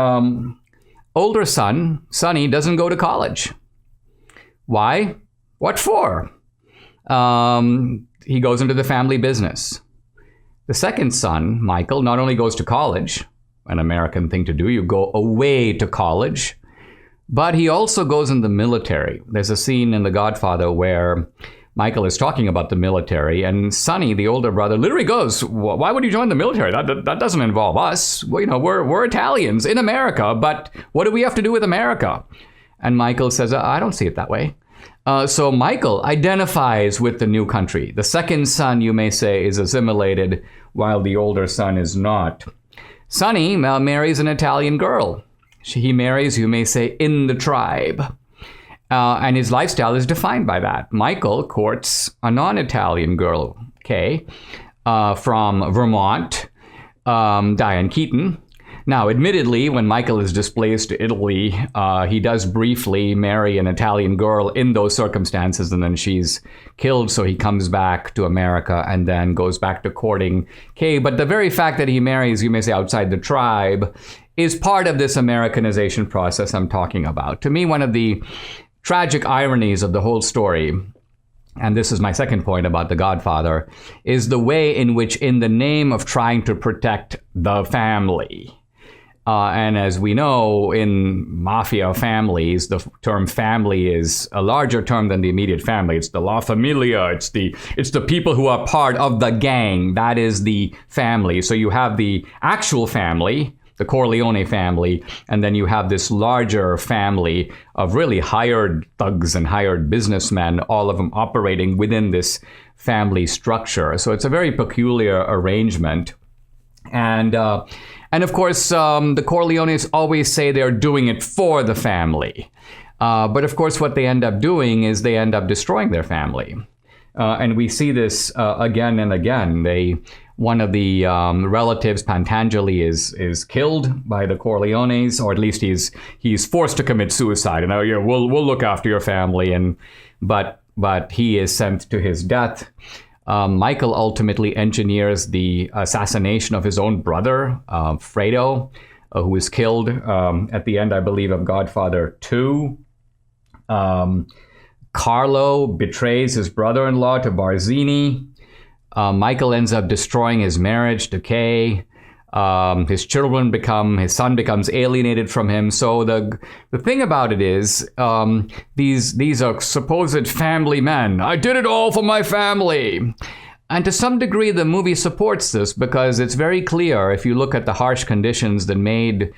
older son, Sonny, doesn't go to college. Why? What for? He goes into the family business. The second son, Michael, not only goes to college, an American thing to do, you go away to college, but he also goes in the military. There's a scene in The Godfather where Michael is talking about the military, and Sonny, the older brother, literally goes, "Why would you join the military? That doesn't involve us. Well, we're Italians in America, but what do we have to do with America?" And Michael says, "I don't see it that way." So Michael identifies with the new country. The second son, you may say, is assimilated, while the older son is not. Sonny marries an Italian girl. He marries, you may say, in the tribe. And his lifestyle is defined by that. Michael courts a non-Italian girl, Kay, from Vermont, Diane Keaton. Now, admittedly, when Michael is displaced to Italy, he does briefly marry an Italian girl in those circumstances, and then she's killed, so he comes back to America and then goes back to courting Kay. But the very fact that he marries, you may say, outside the tribe is part of this Americanization process I'm talking about. To me, one of the tragic ironies of the whole story, and this is my second point about The Godfather, is the way in which, in the name of trying to protect the family, and as we know, in mafia families, the term family is a larger term than the immediate family. It's the La Familia. It's the people who are part of the gang. That is the family. So you have the actual family, the Corleone family, and then you have this larger family of really hired thugs and hired businessmen, all of them operating within this family structure. So it's a very peculiar arrangement. And of course, the Corleones always say they're doing it for the family. But of course, what they end up doing is they end up destroying their family. And we see this again and again. One of the relatives, Pantangeli, is killed by the Corleones, or at least he's forced to commit suicide. And we'll look after your family. But he is sent to his death. Michael ultimately engineers the assassination of his own brother, Fredo, who is killed at the end, I believe, of Godfather 2. Carlo betrays his brother-in-law to Barzini. Michael ends up destroying his marriage to Kay. His son becomes alienated from him. So the thing about it is, these are supposed family men. I did it all for my family. And to some degree, the movie supports this because it's very clear, if you look at the harsh conditions that made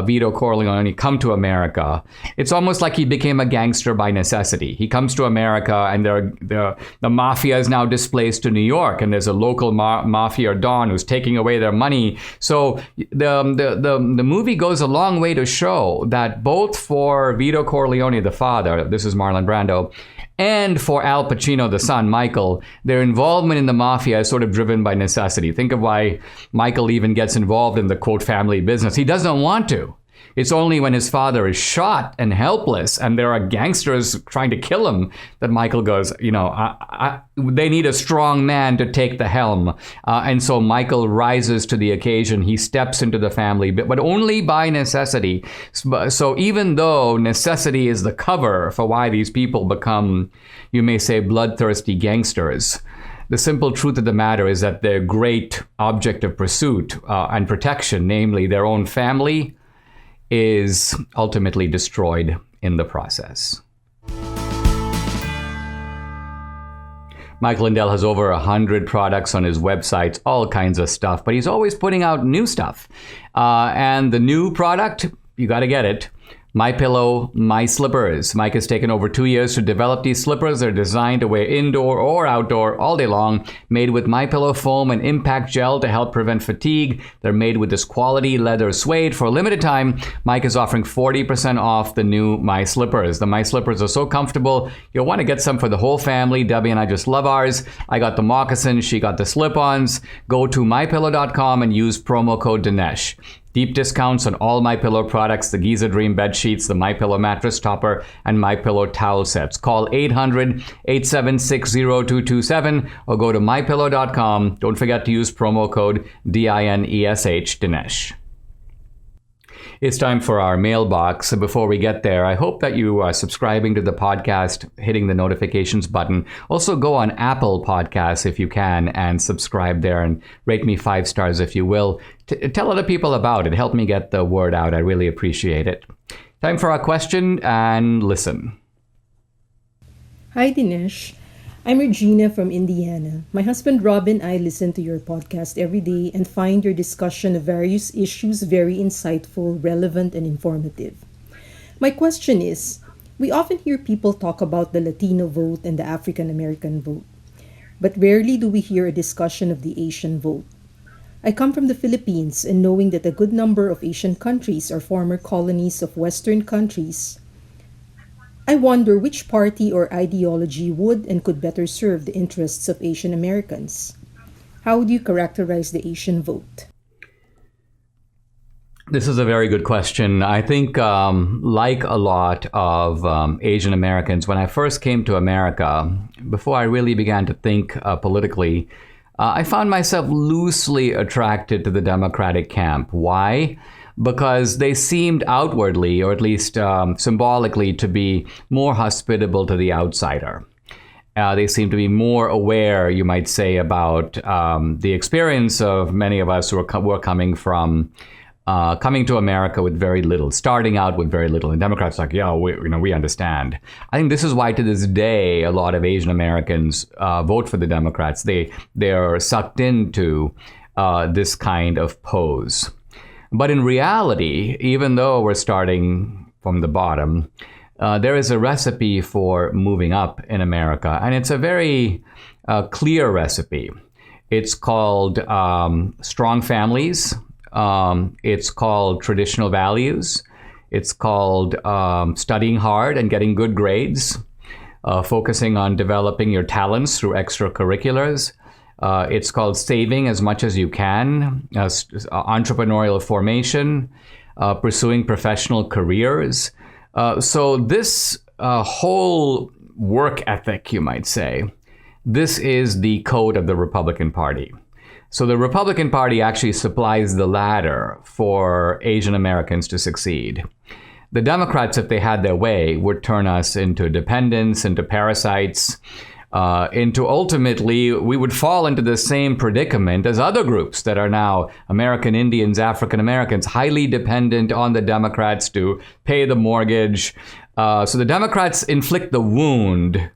Vito Corleone come to America, it's almost like he became a gangster by necessity. He comes to America, and the mafia is now displaced to New York, and there's a local mafia don who's taking away their money. So the movie goes a long way to show that both for Vito Corleone, the father, this is Marlon Brando, and for Al Pacino, the son, Michael, their involvement in the mafia is sort of driven by necessity. Think of why Michael even gets involved in the, quote, family business. He doesn't want to. It's only when his father is shot and helpless and there are gangsters trying to kill him that Michael goes, they need a strong man to take the helm. And so Michael rises to the occasion. He steps into the family, but only by necessity. So even though necessity is the cover for why these people become, you may say, bloodthirsty gangsters, the simple truth of the matter is that their great object of pursuit and protection, namely their own family, is ultimately destroyed in the process. Michael Lindell has over 100 products on his websites, all kinds of stuff, but he's always putting out new stuff. And the new product, you got to get it. MyPillow, My Slippers. Mike has taken over 2 years to develop these slippers. They're designed to wear indoor or outdoor all day long, made with MyPillow foam and impact gel to help prevent fatigue. They're made with this quality leather suede. For a limited time, Mike is offering 40% off the new My Slippers. The My Slippers are so comfortable, you'll want to get some for the whole family. Debbie and I just love ours. I got the moccasins, she got the slip-ons. Go to mypillow.com and use promo code Dinesh. Deep discounts on all MyPillow products, the Giza Dream bed sheets, the MyPillow mattress topper, and MyPillow towel sets. Call 800-876-0227 or go to mypillow.com. Don't forget to use promo code DINESH, Dinesh. It's time for our mailbox. Before we get there, I hope that you are subscribing to the podcast, hitting the notifications button. Also go on Apple Podcasts if you can and subscribe there and rate me 5 stars if you will. Tell other people about it. Help me get the word out. I really appreciate it. Time for our question and listen. Hi, Dinesh. I'm Regina from Indiana. My husband Rob and I listen to your podcast every day and find your discussion of various issues very insightful, relevant, and informative. My question is, we often hear people talk about the Latino vote and the African American vote, but rarely do we hear a discussion of the Asian vote. I come from the Philippines, and knowing that a good number of Asian countries are former colonies of Western countries, I wonder which party or ideology would and could better serve the interests of Asian Americans. How would you characterize the Asian vote? This is a very good question. I think like a lot of Asian Americans, when I first came to America, before I really began to think politically, I found myself loosely attracted to the Democratic camp. Why? because they seemed outwardly, or at least symbolically, to be more hospitable to the outsider. They seem to be more aware, you might say, about the experience of many of us who were coming to America with very little, starting out with very little. And Democrats are like, yeah, we understand. I think this is why to this day a lot of Asian Americans vote for the Democrats. They're sucked into this kind of pose. But in reality, even though we're starting from the bottom, there is a recipe for moving up in America, and it's a very clear recipe. It's called strong families. It's called traditional values. It's called studying hard and getting good grades, focusing on developing your talents through extracurriculars. It's called saving as much as you can, entrepreneurial formation, pursuing professional careers. So this whole work ethic, you might say, this is the code of the Republican Party. So the Republican Party actually supplies the ladder for Asian Americans to succeed. The Democrats, if they had their way, would turn us into dependents, into parasites, into ultimately, we would fall into the same predicament as other groups that are now American Indians, African Americans, highly dependent on the Democrats to pay the mortgage. So the Democrats inflict the wound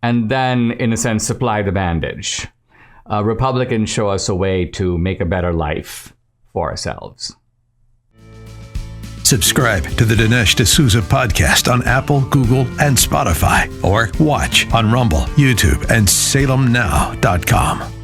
and then, in a sense, supply the bandage. Republicans show us a way to make a better life for ourselves. Subscribe to the Dinesh D'Souza podcast on Apple, Google, and Spotify, or watch on Rumble, YouTube, and SalemNow.com.